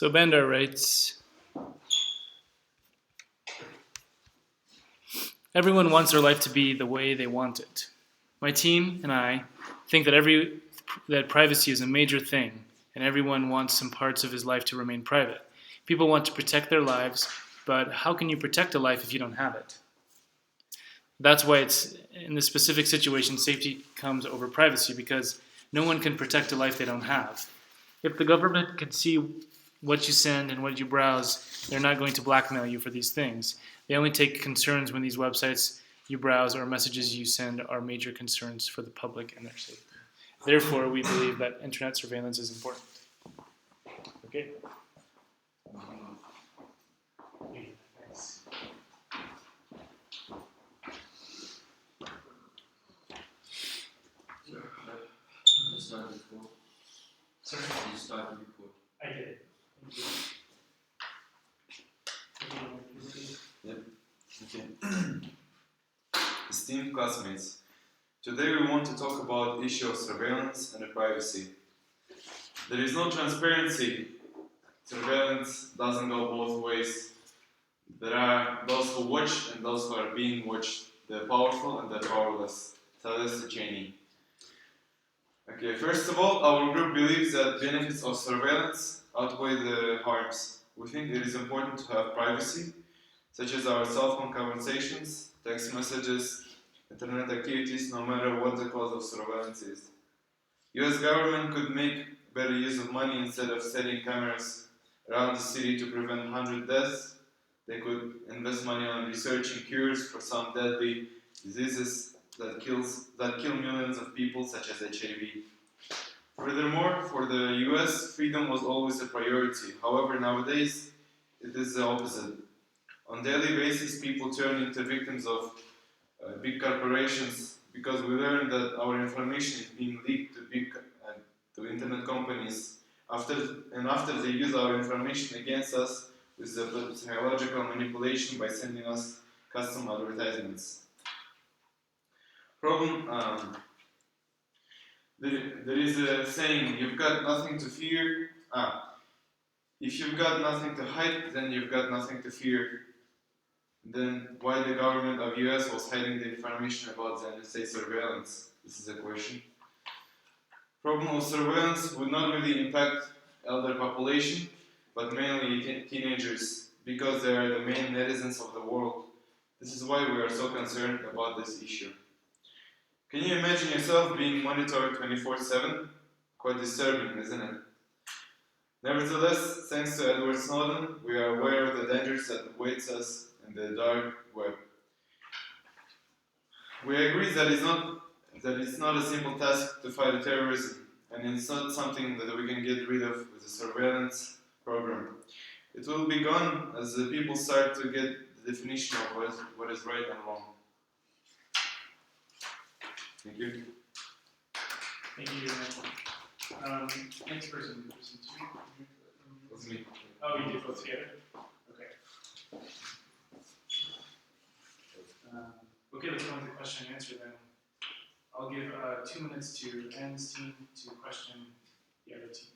So Bandar writes, everyone wants their life to be the way they want it. My team and I think that privacy is a major thing, and everyone wants some parts of his life to remain private. People want to protect their lives, but how can you protect a life if you don't have it? That's why it's in this specific situation, safety comes over privacy, because no one can protect a life they don't have. If the government can see what you send and what you browse, they're not going to blackmail you for these things. They only take concerns when these websites you browse or messages you send are major concerns for the public and their safety. Therefore, we believe that internet surveillance is important. Okay. You started before. Sorry? You started before. I did. Yep. Okay. Esteemed classmates, today we want to talk about the issue of surveillance and privacy. There is no transparency. Surveillance doesn't go both ways. There are those who watch and those who are being watched, the powerful and the powerless. Thales Cheney. Okay, first of all, our group believes that benefits of surveillance outweigh the harms. We think it is important to have privacy, such as our cell phone conversations, text messages, internet activities, no matter what the cause of surveillance is. US government could make better use of money instead of setting cameras around the city to prevent 100 deaths. They could invest money on researching cures for some deadly diseases that kill millions of people, such as HIV. Furthermore, for the US, freedom was always a priority. However, nowadays, it is the opposite. On daily basis, people turn into victims of big corporations because we learn that our information is being leaked to internet companies after they use our information against us with the psychological manipulation by sending us custom advertisements. There is a saying, you've got nothing to fear. If you've got nothing to hide, then you've got nothing to fear. Then why the government of US was hiding the information about the NSA surveillance? This is a question. Problem of surveillance would not really impact elder population, but mainly teenagers, because they are the main netizens of the world. This is why we are so concerned about this issue. Can you imagine yourself being monitored 24/7? Quite disturbing, isn't it? Nevertheless, thanks to Edward Snowden, we are aware of the dangers that awaits us in the dark web. We agree that it's not a simple task to fight terrorism, and it's not something that we can get rid of with a surveillance program. It will be gone as the people start to get the definition of what is right and wrong. Thank you. Thank you. Next person, person two. That's me. Oh, you did both together? Okay. Okay, let's go into question and answer then. I'll give 2 minutes to N's team to question the other team.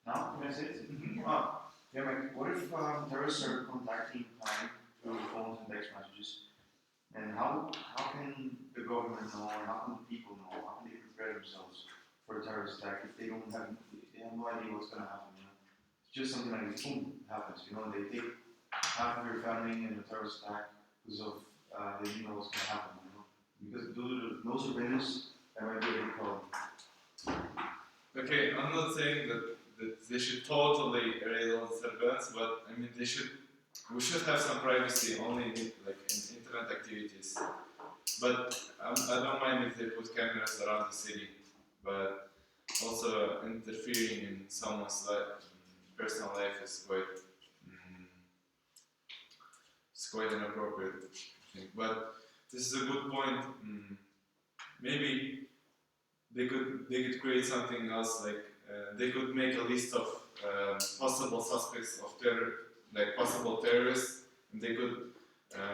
Now, can I say it? Yeah, like, what if terrorists are contacting client through phones and text messages? And how can the government know, or how can the people know, how can they prepare themselves for a terrorist attack if they have no idea what's going to happen, you know? It's just something like this, boom, happens, you know, they take half of your family in a terrorist attack because of, they didn't know what's going to happen, you know? Because no surveillance, that might be a big problem. Okay, I'm not saying that they should totally erase all the surveillance, but I mean we should have some privacy only in internet activities. But I don't mind if they put cameras around the city, but also interfering in someone's personal life is quite inappropriate. But this is a good point. Maybe they could create something else, like they could make a list of possible suspects of terror, like possible terrorists, and they could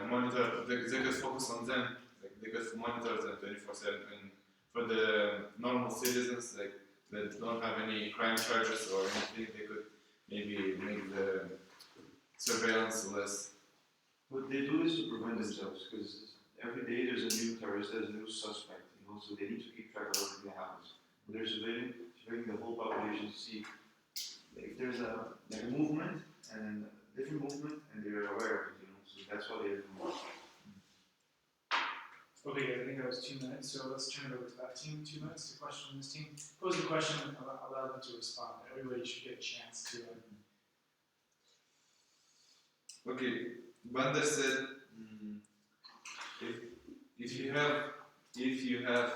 monitor. They could focus on them. Like they could monitor them 24/7. And for the normal citizens, like that don't have any crime charges or anything, they could maybe make the surveillance less. But they do this to prevent themselves, because every day there's a new terrorist, there's a new suspect, so they need to keep track of everything that happens. They're surveilling the whole population to see if there's a movement and a different movement, and they're aware of it, so that's why they're doing it. Okay, guys, I think that was 2 minutes, so let's turn it over to that team. 2 minutes to question this team. Pose a question, allow them to respond. Everybody should get a chance to. Okay, Banda said, if you have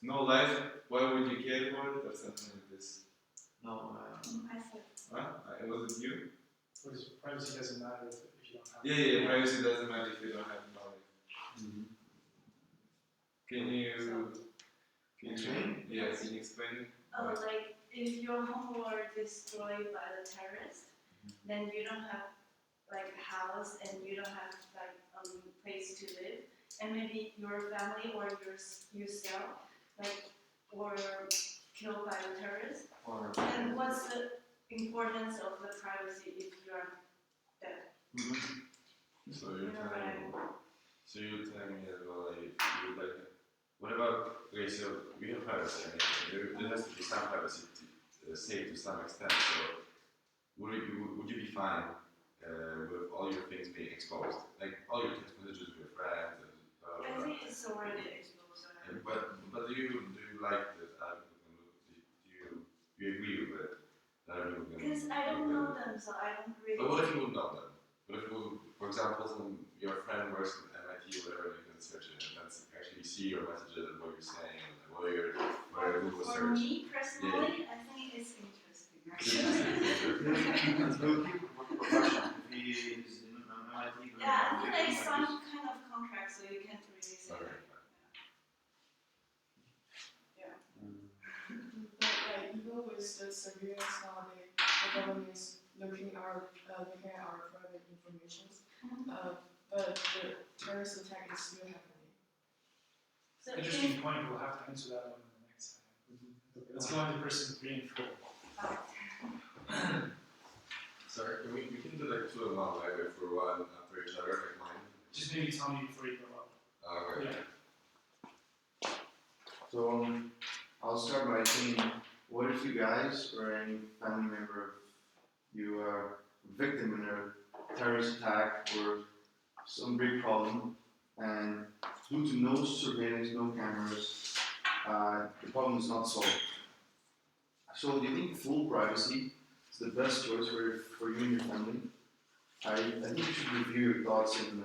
no life, why would you care about it, or something like this? No, I said. Was it you? What is privacy doesn't matter if you don't have. Yeah. Privacy doesn't matter if you don't have knowledge. Can you explain? Yeah, can you explain? Oh, like if your home were destroyed by the terrorist, then you don't have like a house and you don't have like place to live, and maybe your family or yourself like were killed by the terrorist. And what's the importance of the privacy if you're dead? So you're telling me as well, like, you like, what about, okay, so we have privacy, I mean, there has to be some privacy safe to some extent, so would you be fine with all your things being exposed? Like, all your text messages with your friends, and I think it's already exposed. but do you like that other people do you agree with it? That other people can Because I don't know them, so I don't really. But what if you would know them? What if you, for example, your friend works at MIT or whatever, you can search it and that's actually see your messages and what you're saying and what you're Google For search. me personally, I think it's interesting. Let's go keep professional. If he is in MIT, Yeah, I think like some kind of contract, so you can't really say. Okay. But like even with the surveillance nowadays, the government is looking at our private information. But the terrorist attack is still happening. So Interesting point. We'll have to answer that one in the next time. Let's go on to person 3 and 4. Sorry, we can do like two in one, like if we're one after each other, like mine. Just maybe tell me before you go up. Okay. Yeah. So I'll start by saying, what if you guys or any family member of you are a victim in a terrorist attack or some big problem, and due to no surveillance, no cameras, the problem is not solved. So do you think full privacy is the best choice for you and your family? I think you should review your thoughts and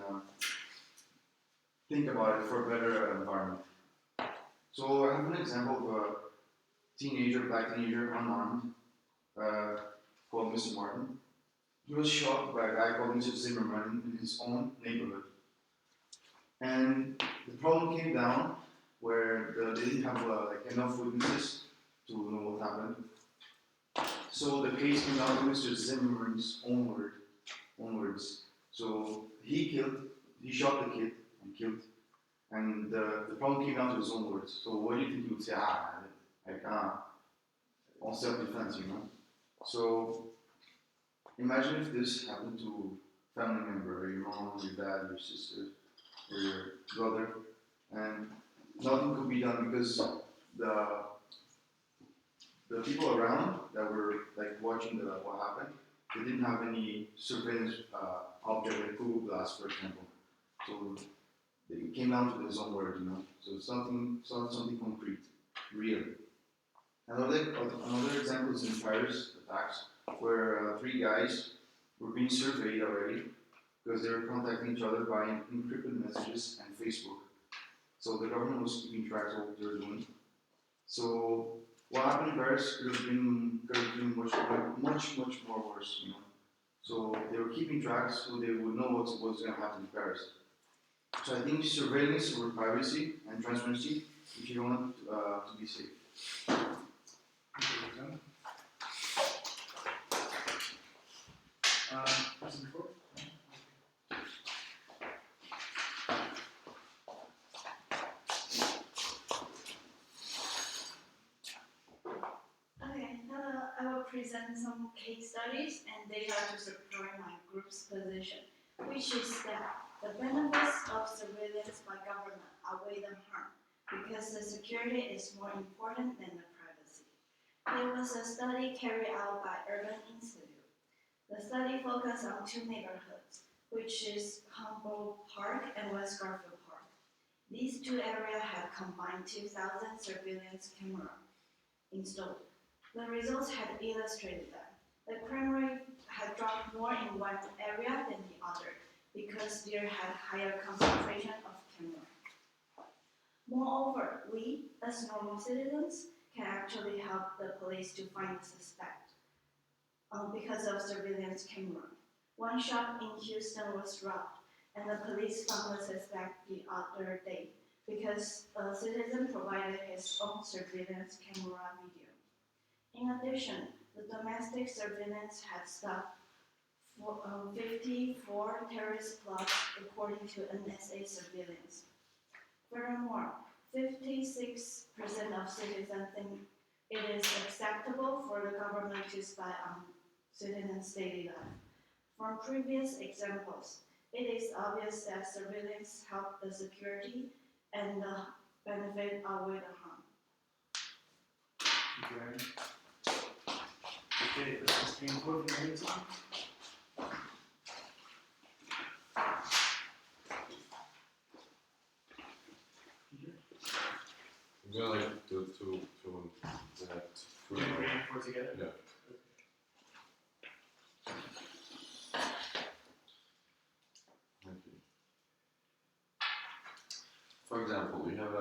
think about it for a better environment. So I have an example of a black teenager, unarmed, called Mr. Martin. He was shot by a guy called Mr. Zimmerman in his own neighborhood. And the problem came down where they didn't have enough witnesses to know what happened. So the case came down to Mr. Zimmerman's own words. So he shot the kid and killed. And the problem came down to his own words. So what do you think he would say? I can't. On self-defense, So imagine if this happened to a family member, your mom, your dad, your sister, or your brother, and nothing could be done because the people around that were like watching what happened, they didn't have any surveillance object like Google Glass, for example. So it came down to his own word, So it's something concrete, real. Another example is in Paris attacks, where 3 guys were being surveyed already because they were contacting each other by encrypted messages and Facebook. So the government was keeping track of what they were doing. So what happened in Paris could have been much more worse, So they were keeping track so they would know what's going to happen in Paris. So I think surveillance over privacy and transparency if you want to be safe. Person before? Okay, now I will present some case studies and data to support my group's position, which is that the benefits of surveillance by government outweigh the harm because the security is more important than the privacy. It was a study carried out by Urban Institute. The study focused on two neighborhoods, which is Humboldt Park and West Garfield Park. These two areas had combined 2,000 surveillance cameras installed. The results had illustrated that the crime rate had dropped more in one area than the other because there had higher concentration of cameras. Moreover, we, as normal citizens, can actually help the police to find the suspect because of surveillance camera. One shop in Houston was robbed, and the police found the suspect the other day because a citizen provided his own surveillance camera video. In addition, the domestic surveillance had stopped 54 terrorist plots according to NSA surveillance. Furthermore, 56% of citizens think it is acceptable for the government to spy on citizens' daily life. From previous examples, it is obvious that surveillance helps the security and the benefit outweigh the harm. Thank you, Aaron. Okay, this is the important area. I'm gonna like to that. Three and four together? Yeah. Okay. For example, you have a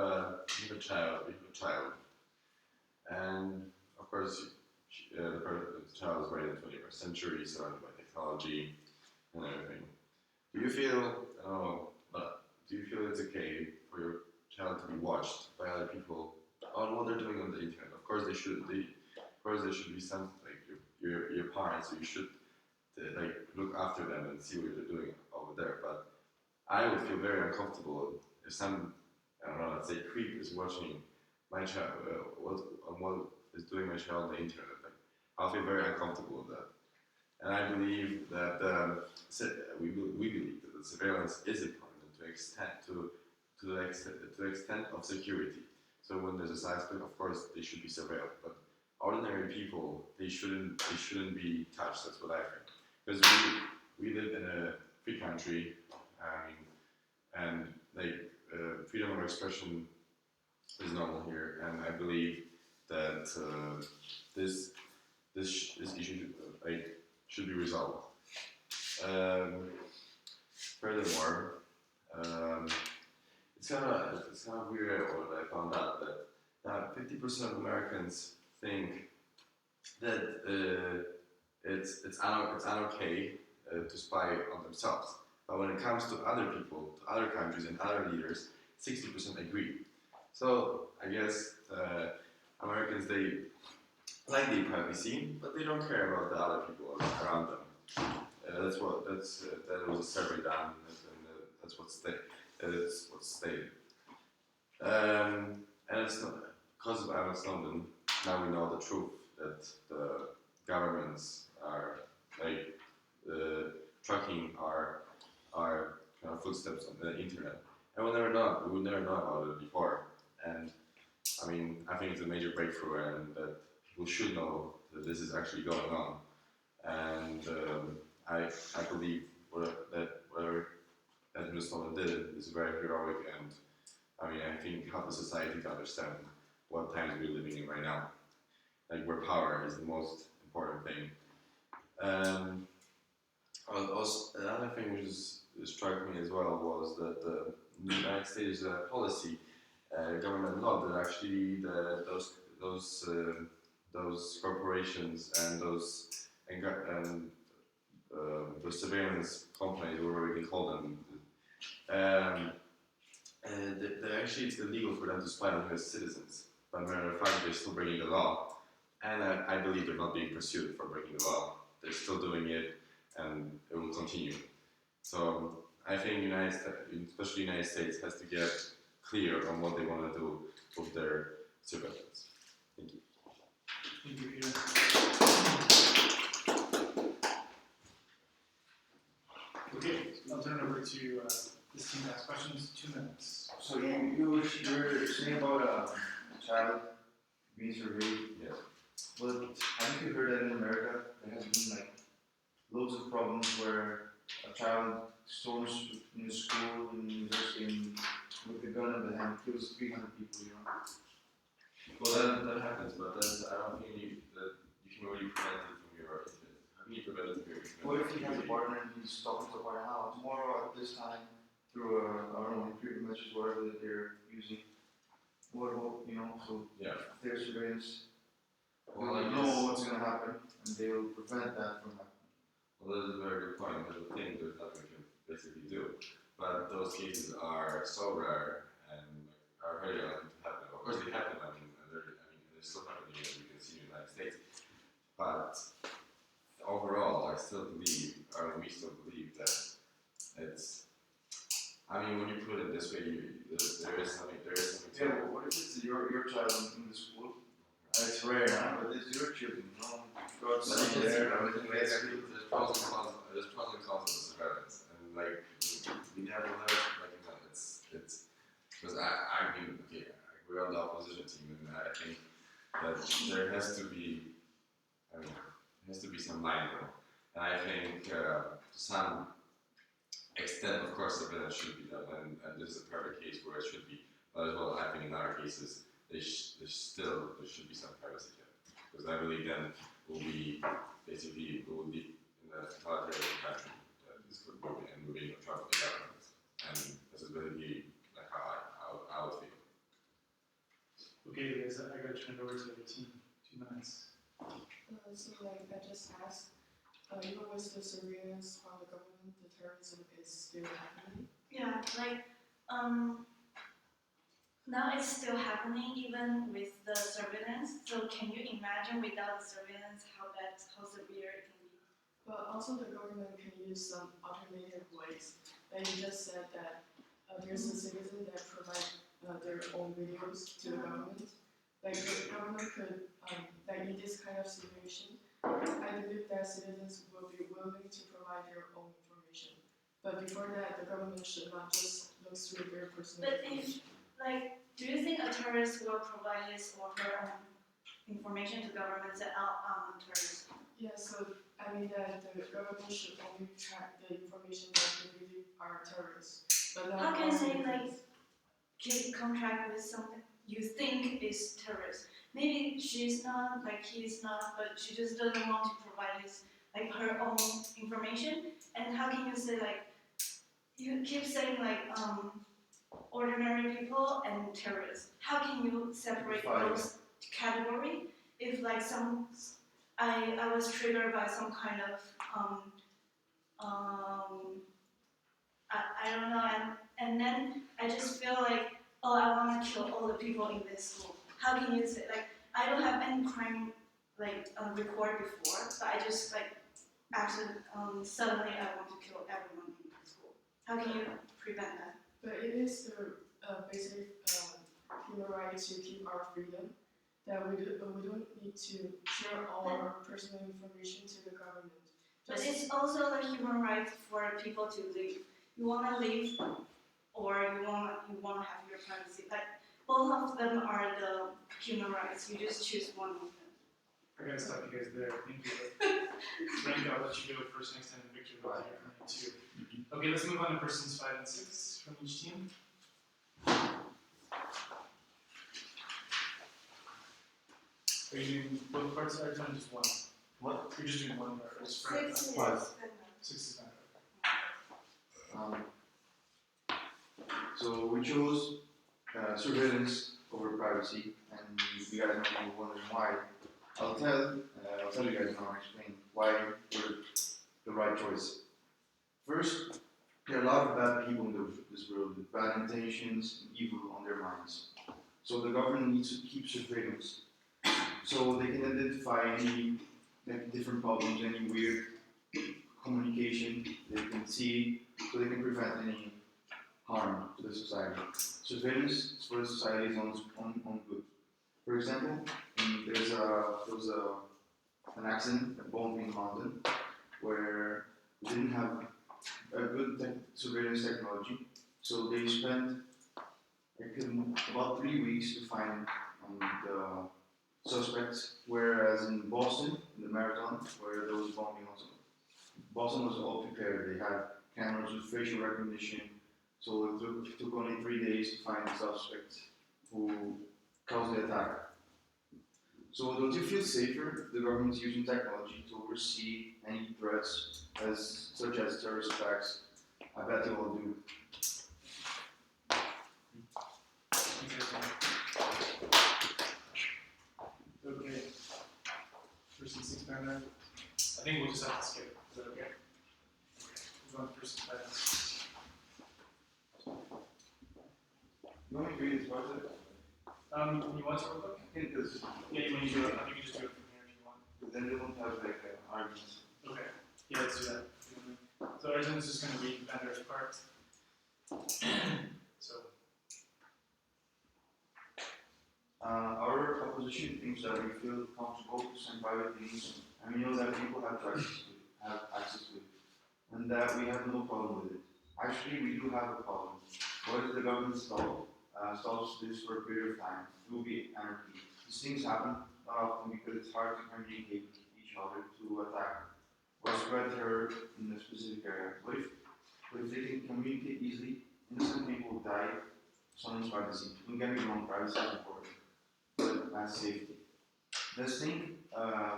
child, and of course, the child is right in the 21st century, surrounded by technology and everything. Do you feel, I don't know, but do you feel it's okay for your child to be watched by other people on what they're doing on the internet? Of course, they should be something like your parents. So you should like look after them and see what they're doing over there. But I would feel very uncomfortable if some, I don't know, let's say creep is watching my child, what is doing my child on the internet. Like, I'll feel very uncomfortable with that. And I believe that we believe that the surveillance is important to the extent of security. So when there's a suspect, of course they should be surveilled. But ordinary people, they shouldn't be touched. That's what I think. Because we live in a free country, and like freedom of expression is normal here, and I believe that this issue should be resolved. Furthermore, it's kind of weird what I found out that 50% of Americans think that it's unokay to spy on themselves. But when it comes to other people, to other countries and other leaders, 60% agree. So I guess Americans, they like the privacy, but they don't care about the other people around them. That was a survey done, and that's what's stated. And it's not because of Edward Snowden. Now we know the truth that the governments are like tracking our kind of footsteps on the internet, and we would never know about it before. And I mean, I think it's a major breakthrough, and that people should know that this is actually going on. And I believe that whatever Edward Snowden did is very heroic, and I mean, I think help the society to understand what times we're living in right now, like where power is the most important thing. Also, another thing which struck me as well was that the United States policy, government law, that actually those corporations and those the surveillance companies, whatever we can call them, actually it's illegal for them to spy on US citizens. But matter of fact, they're still breaking the law, and I believe they're not being pursued for breaking the law. They're still doing it, and it will continue. So I think especially United States, has to get clear on what they want to do with their surveillance. Thank you. Thank you, Peter. Okay, I'll turn it over to this team to ask questions. 2 minutes. So you were saying about a child being surveyed. Yes. Well, haven't you heard that in America there has been like loads of problems where a child storms in a school in university with a gun in the hand, kills 300 people, you know? Well, that happens, but I don't think you can really prevent it from your. How can you prevent it from your? What if he has a partner and he's talking to a partner now, tomorrow at this time, through I don't know, computer messages, whatever that they're using? What, you know, so Yeah. if there's surveillance, Well, they I know guess. what's going to happen and they will prevent that from happening. Well, that is a very good point. There's a thing there's nothing we can basically do, but those cases are so rare and are very unlikely to happen. Of course, they happen. They're still happening, as you can see in the United States. But overall, I still believe, or we still believe that it's. When you put it this way, there is something. Yeah, well, what if it's your child in the school? It's rare, huh? But it's your children, you know? God sent there, There's pros and cons. There's pros and cons of the surveillance, and we never it's because we're on the opposition team, and I think that there has to be some line there, and I think to some extent, of course, surveillance should be done, and this is a perfect case where it should be, but as well, I think in other cases, there should be some privacy kept, because I believe then we'll be in a totalitarian country that is moving in trouble with the government, and this is basically like how I would feel. Okay, guys, I gotta turn it over to the team. 2 minutes. So like I just asked, even with the surveillance from the government, the terrorism is still happening. Yeah, like now it's still happening even with the surveillance. So can you imagine without the surveillance how severe it can be? But also the government can use some alternative ways. Like you just said that there's a citizen that provide their own videos to the government. Like the government could, like in this kind of situation, I believe that citizens will be willing to provide their own information. But before that, the government should not just look through their personal But information. do you think a terrorist will provide his or her own information to governments that I'm a terrorist? Yeah, so I mean that the government should only track the information that they believe are terrorists. But not How can all say citizens. keep contract with something you think is terrorist? Maybe she's not, he's not, but she just doesn't want to provide her own information. And how can you say you keep saying ordinary people and terrorists? How can you separate those categories if I was triggered by some kind of I don't know, and then I just feel I want to kill all the people in this school. How can you say I don't have any crime record before, but I just actually suddenly I want to kill everyone in the school. How can you prevent that? But it is the basic human right to keep our freedom, that we don't need to share all our personal information to the government. But it's also the human right for people to live. You want to live, or you want to have your privacy. Both of them are the human rights. You just choose one of them. I gotta stop you guys there. Thank you. Frank, I'll let you go first next time. Victor, I'll hear from you too. Okay, let's move on to persons 5 and 6 from each team. Are you doing both parts or just one? What? You're just doing one part. Or just Frank? 6 is Five. good enough. 6 is not. So we chose surveillance over privacy, and you guys might be wondering why. I'll tell you guys now and explain why we're the right choice. First, there are a lot of bad people in this world with bad intentions and evil on their minds. So the government needs to keep surveillance, so they can identify any different problems, any weird communication they can see, so they can prevent any harm to the society. Surveillance for the society is on good. For example, there was an accident, a bomb in London, where we didn't have a good surveillance technology, so they spent about 3 weeks to find the suspects, whereas in Boston, in the marathon, where there was bombing also, Boston was all prepared. They had cameras with facial recognition, so it took only 3 days to find the suspects who caused the attack. So don't you feel safer? The government is using technology to oversee any threats, such as terrorist attacks. I bet you all do. Okay. Person 6 down there. I think we'll just have to skip. Is that okay? Okay. Move on to person 5. You want me to read this budget? You want to real quick? I think this, Yeah, you want to do it? You can just do it from here if you want. then they don't have arguments. Okay. Yeah, let's do that. So Arjun's just going to read Bender's part. So. Our opposition thinks that we feel comfortable to send private things, and we know that people have access to it, and that we have no problem with it. Actually, we do have a problem. What if the government stalls this for a period of time? It will be anarchy. These things happen not often because it's hard to communicate with each other to attack or spread terror in a specific area. What if they can communicate easily? Innocent people die. Someone's privacy. Don't get me wrong, privacy is important, but that's safety. Let's think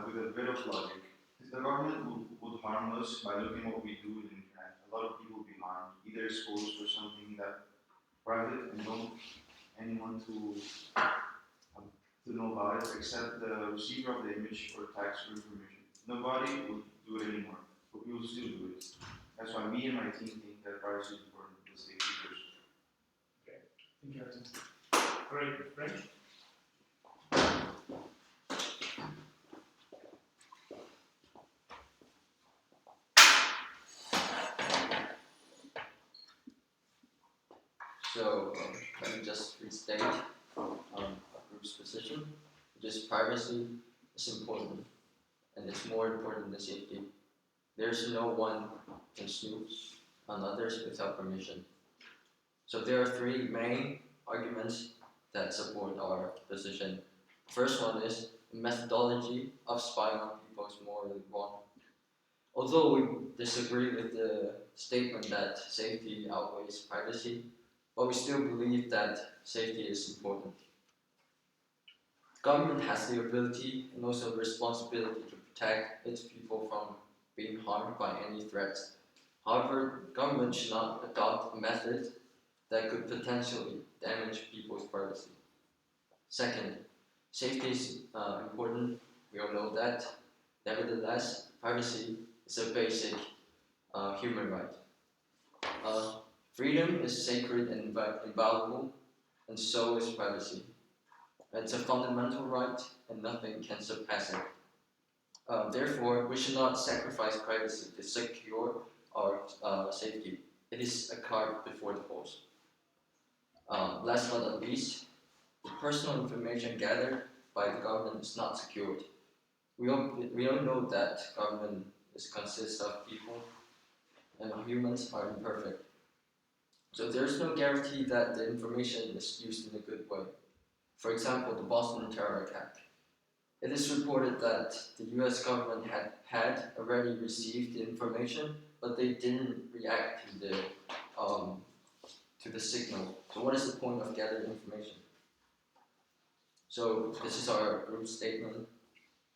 with a bit of logic. If the government would harm us by looking at what we do on the internet, a lot of people would be harmed, either exposed for something that private and don't anyone to know about it except the receiver of the image or text or information. Nobody will do it anymore, but we will still do it. That's why me and my team think that privacy is important. Let's take it first. Thank you, Arjun. Great. Frank? So let me just restate a group's position, which is privacy is important, and it's more important than safety. There's no one can snoop on others without permission. So there are 3 main arguments that support our position. First one is the methodology of spying on people is morally wrong. Although we disagree with the statement that safety outweighs privacy, but we still believe that safety is important. Government has the ability and also the responsibility to protect its people from being harmed by any threats. However, government should not adopt a method that could potentially damage people's privacy. Second, safety is important, we all know that. Nevertheless, privacy is a basic human right. Freedom is sacred and inviolable, and so is privacy. It's a fundamental right, and nothing can surpass it. Therefore, we should not sacrifice privacy to secure our safety. It is a cart before the horse. Last but not least, the personal information gathered by the government is not secured. We all know that government consists of people, and humans are imperfect. So there's no guarantee that the information is used in a good way. For example, the Boston terror attack. It is reported that the US government had already received the information, but they didn't react to the signal. So what is the point of gathering information? So this is our group statement,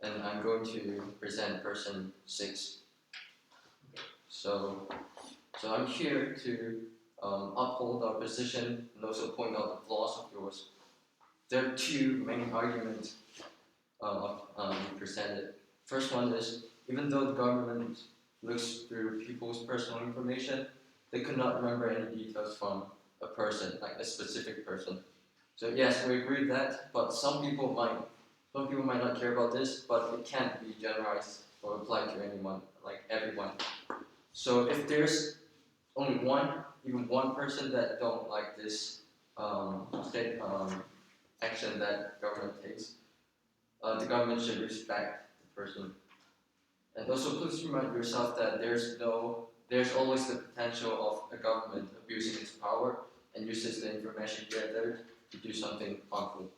and I'm going to present person 6. So I'm here to uphold our position and also point out the flaws of yours. There are 2 main arguments presented. First one is, even though the government looks through people's personal information, they could not remember any details from a person, like a specific person. So yes, we agree with that, but some people might not care about this, but it can't be generalized or applied to anyone, like everyone. So if there's only even one person that don't like this action that government takes, the government should respect the person. And also please remind yourself that there's always the potential of a government abusing its power and uses the information gathered to do something harmful.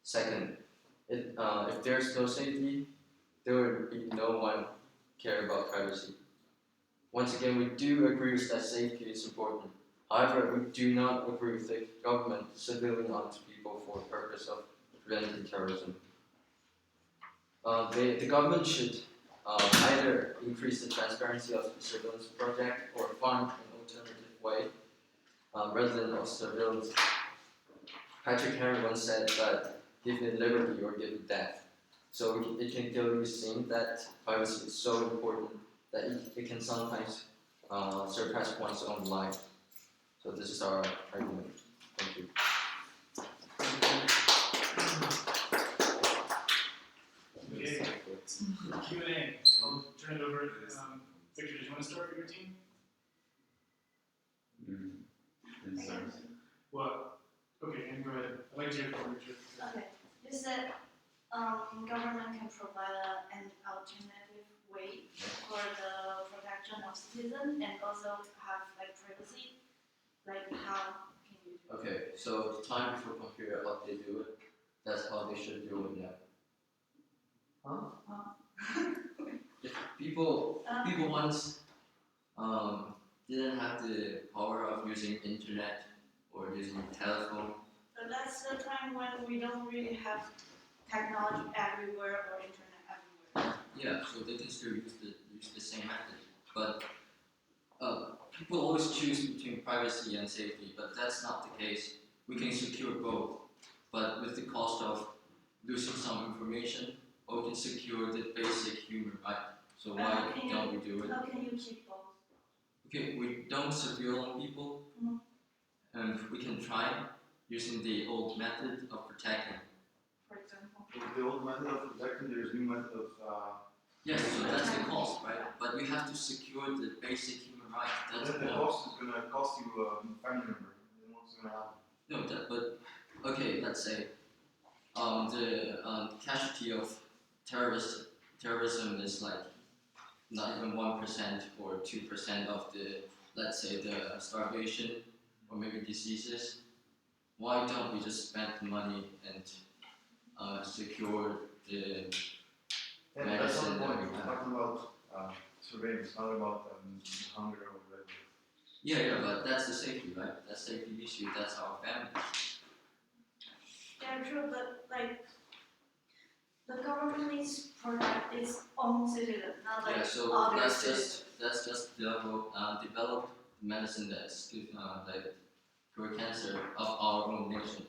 Second, if there's no safety, there would be no one care about privacy. Once again, we do agree that safety is important. However, we do not agree with the government surveilling people for the purpose of preventing terrorism. The government should either increase the transparency of the surveillance project or find an alternative way rather than of surveillance. Patrick Henry once said that give it liberty or give it death. So it can clearly seem that privacy is so important that it can sometimes surpass one's own life. So this is our argument. Thank you. Okay. Q&A. I'll turn it over. Victor, did you want to start for your team? What? Okay, and go ahead. I'd like to hear from Richard. Okay, you said government can provide an alternative way for the protection of citizens and also have like privacy. Like how can you do it? Okay, so the time before computer, how they do it, that's how they should do it now. If people once didn't have the power of using internet or using telephone. But that's the time when we don't really have technology everywhere or internet everywhere. Yeah, so they can still use the same method. But people always choose between privacy and safety, but that's not the case. We can secure both, but with the cost of losing some information, or we can secure the basic human right. So why don't we do it? How can you keep both? Okay, we don't surveil on people, and we can try using the old method of protecting. For example. With the old method of protecting, there's new method of Yes, so that's the cost, right? But you have to secure the basic human right. That's the one. cost is gonna cost you a family member. Then what's gonna happen? No, but okay, let's say the casualty of terrorism is like not even 1% or 2% of the, let's say, the starvation or maybe diseases. Why don't we just spend the money and secure the Yeah, that's not medicine the that point. we We're have? talking about surveillance, not about hunger or whatever. Yeah, but that's the safety, right? That's safety issue. That's our family. Yeah, true, but like the government needs to protect its own citizens, not like Yeah, so other that's citizens. just develop medicine that's good, like for cancer of our own nation.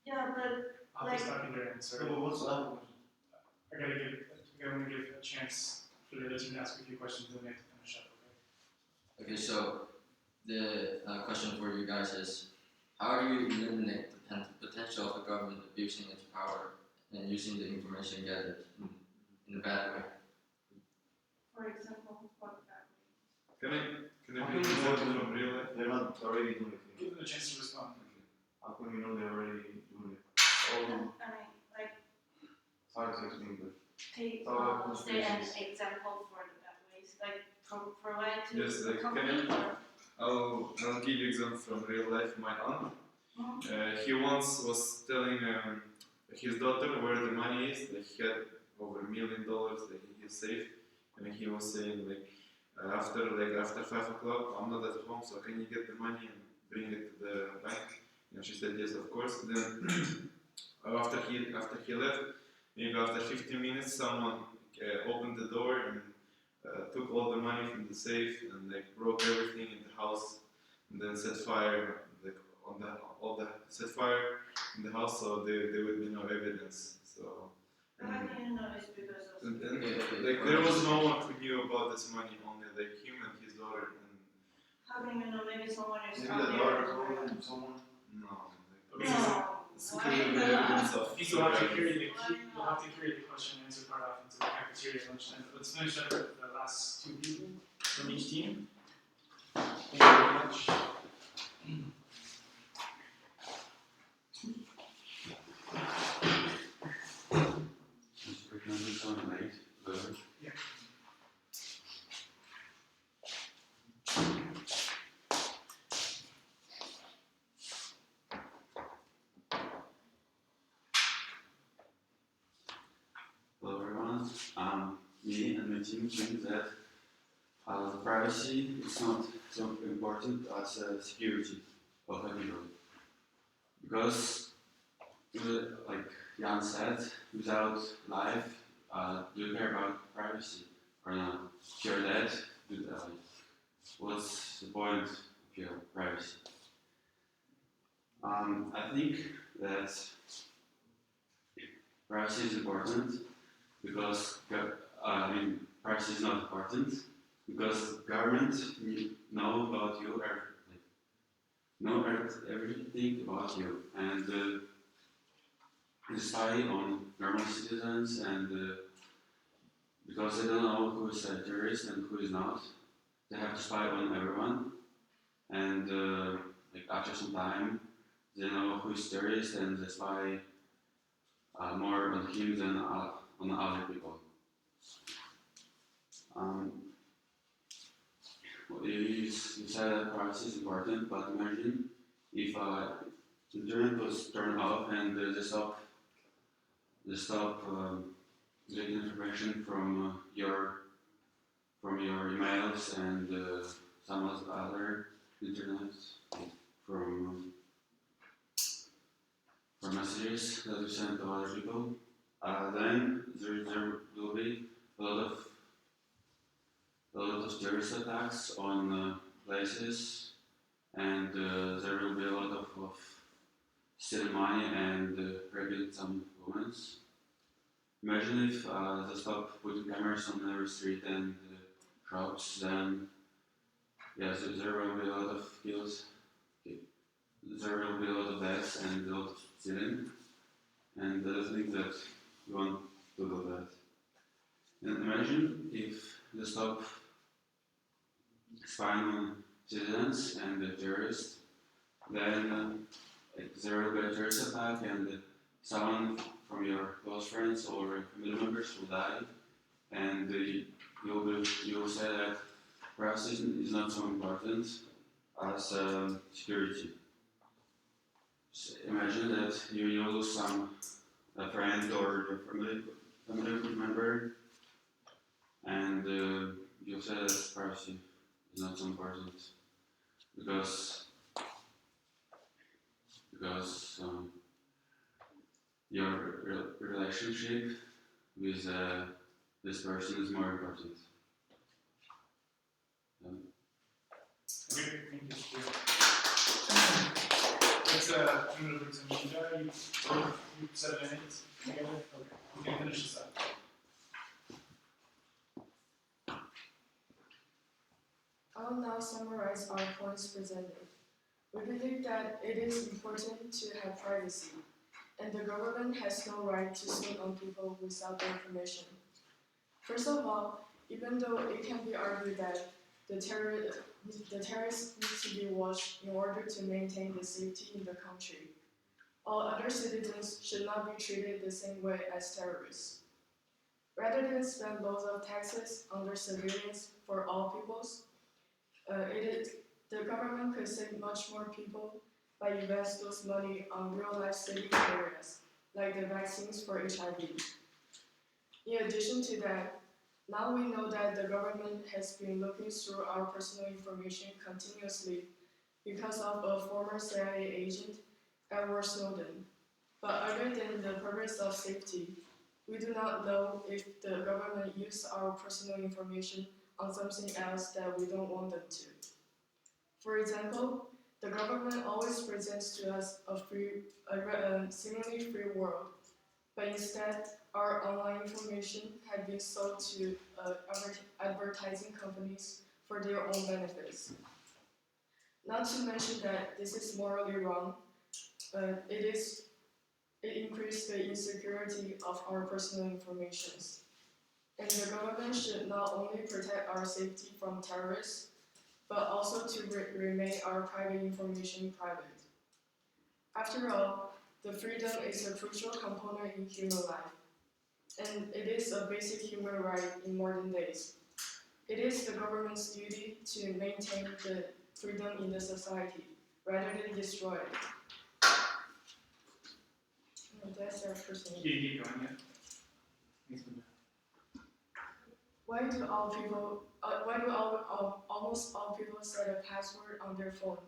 Yeah, but I'll like, be stopping there. I'm sorry. So what's that? I gotta give a chance for the other team to ask a few questions and then we have to finish up, okay? Okay, so the question for you guys is, how do you eliminate the potential of the government abusing its power and using the information gathered in a bad way? for example, what that Can I How be an can we know example from real life? they're not already doing it? Give them a chance to respond. How can we know they're already doing it? I Oh, mean, like it's hard to explain, but take Oh, say an conspiracies. example for the bad ways, like provide to Yes, the like, company or I'll give you example from real life. My aunt, he once was telling his daughter where the money is. Like he had over $1 million that he saved, and he was saying like after 5 o'clock, I'm not at home, so can you get the money and bring it to the bank? And she said yes, of course. Then after he left, maybe after 15 minutes, someone opened the door and took all the money from the safe and like broke everything in the house, and then set fire like set fire in the house, so there would be no evidence. So, How do you know it's because of? And like there was no one who knew about this money, only like him and his daughter. And How can you know maybe someone is Maybe out the there? daughter told someone. no, No. secretly Why the not? evidence of I think you'll have to carry the Why you'll have to carry the question and answer part off into the cafeteria lunchtime. But let's finish up with the last two people from each team. Thank you very much. Yeah. Hello everyone. Me and my team think that privacy is not so important as security of everyone. Because, like Jan said, without life, do you care about privacy or not? If you're dead, what's the point of your privacy? I think that privacy is important because privacy is not important because government know about you, know everything about you, and they spy on normal citizens, and because they don't know who is a terrorist and who is not, they have to spy on everyone, and like after some time, they know who is terrorist and they spy more on him than on other people. You said that privacy is important, but imagine if internet was turned off and they stop getting information from your emails and some other internet from messages that we send to other people. Then there will be a lot of terrorist attacks on places, and there will be a lot of stealing money and raping some women. Imagine if they stop putting cameras on every street and shops, then yes, there will be a lot of kills. There will be a lot of deaths and a lot of stealing, and I think that we want to do that. And imagine if they stop spying on citizens and the terrorists, then there will be a terrorist attack and someone from your close friends or family members will die, and you'll say that privacy is not so important as security. So imagine that you lose a friend or your family member, and you say that privacy is not so important because your relationship with this person is more important. Okay, thank you. Let's turn it over to Minda. You 7 minutes together. Okay, we can finish this up. I will now summarize our points presented. We believe that it is important to have privacy, and the government has no right to snoop on people without their permission. First of all, even though it can be argued that the terrorists need to be watched in order to maintain the safety in the country, all other citizens should not be treated the same way as terrorists. Rather than spend loads of taxes under surveillance for all peoples, the government could save much more people by investing those money on real-life saving areas, like the vaccines for HIV. In addition to that, now we know that the government has been looking through our personal information continuously because of a former CIA agent, Edward Snowden. But other than the purpose of safety, we do not know if the government used our personal information on something else that we don't want them to. For example, the government always presents to us a seemingly free world, but instead our online information had been sold to advertising companies for their own benefits. Not to mention that this is morally wrong. It increased the insecurity of our personal information. And the government should not only protect our safety from terrorists, but also to remain our private information private. After all, the freedom is a crucial component in human life, and it is a basic human right in modern days. It is the government's duty to maintain the freedom in the society, rather than destroy it. That's our personal. You keep going, yeah. Thanks, Linda. Why do almost all people set a password on their phone?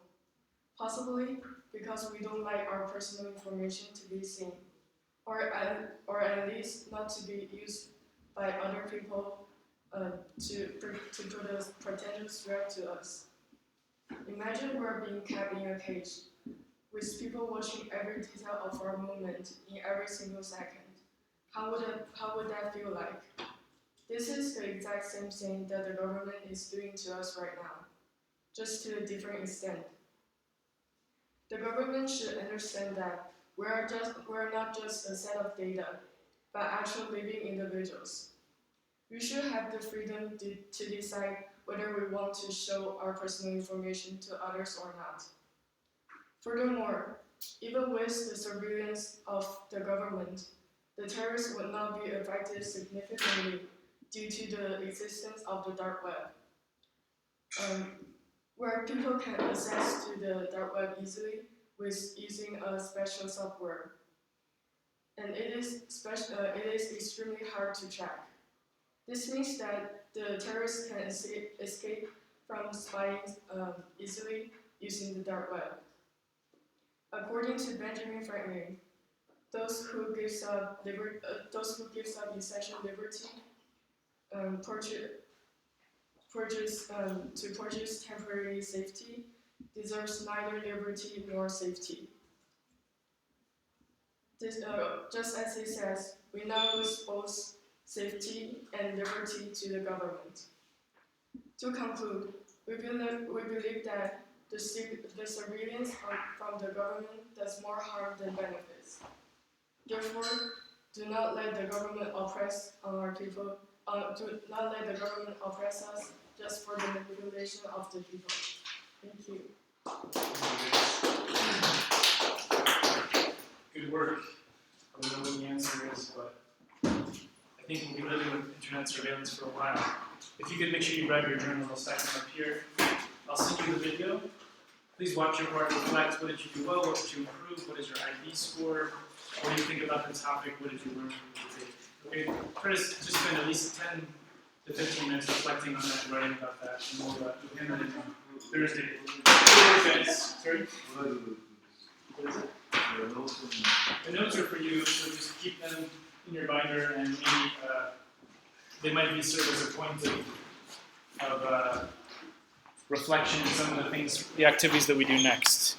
Possibly because we don't like our personal information to be seen, or at least not to be used by other people to put a potential threat to us. Imagine we're being kept in a cage, with people watching every detail of our movement in every single second. How would that feel like? This is the exact same thing that the government is doing to us right now, just to a different extent. The government should understand that we're not just a set of data, but actual living individuals. We should have the freedom to decide whether we want to show our personal information to others or not. Furthermore, even with the surveillance of the government, the terrorists would not be affected significantly due to the existence of the dark web, where people can access to the dark web easily with using a special software. And it is extremely hard to track. This means that the terrorists can escape from spying easily using the dark web. According to Benjamin Franklin, those who gives up essential liberty to purchase temporary safety deserves neither liberty nor safety. Just as he says, we now lose both safety and liberty to the government. To conclude, we believe that the surveillance from the government does more harm than benefits. Therefore, do not let the government oppress our people. Do not let the government oppress us just for the manipulation of the people. Thank you. Good work. I don't know what the answer is, but I think we'll be living with internet surveillance for a while. If you could make sure you grab your journal, I'll stack them up here. I'll send you the video. Please watch your part, reflect. What did you do well? What did you improve? What is your IB score? What do you think about the topic? What did you learn from the debate? Okay, try to just spend at least 10 to 15 minutes reflecting on that and writing about that. And we'll hand that in on Thursday. Guys, sorry? What is it? The notes are for you, so just keep them in your binder, and maybe they might be served as a point of reflection in some of the things, the activities that we do next.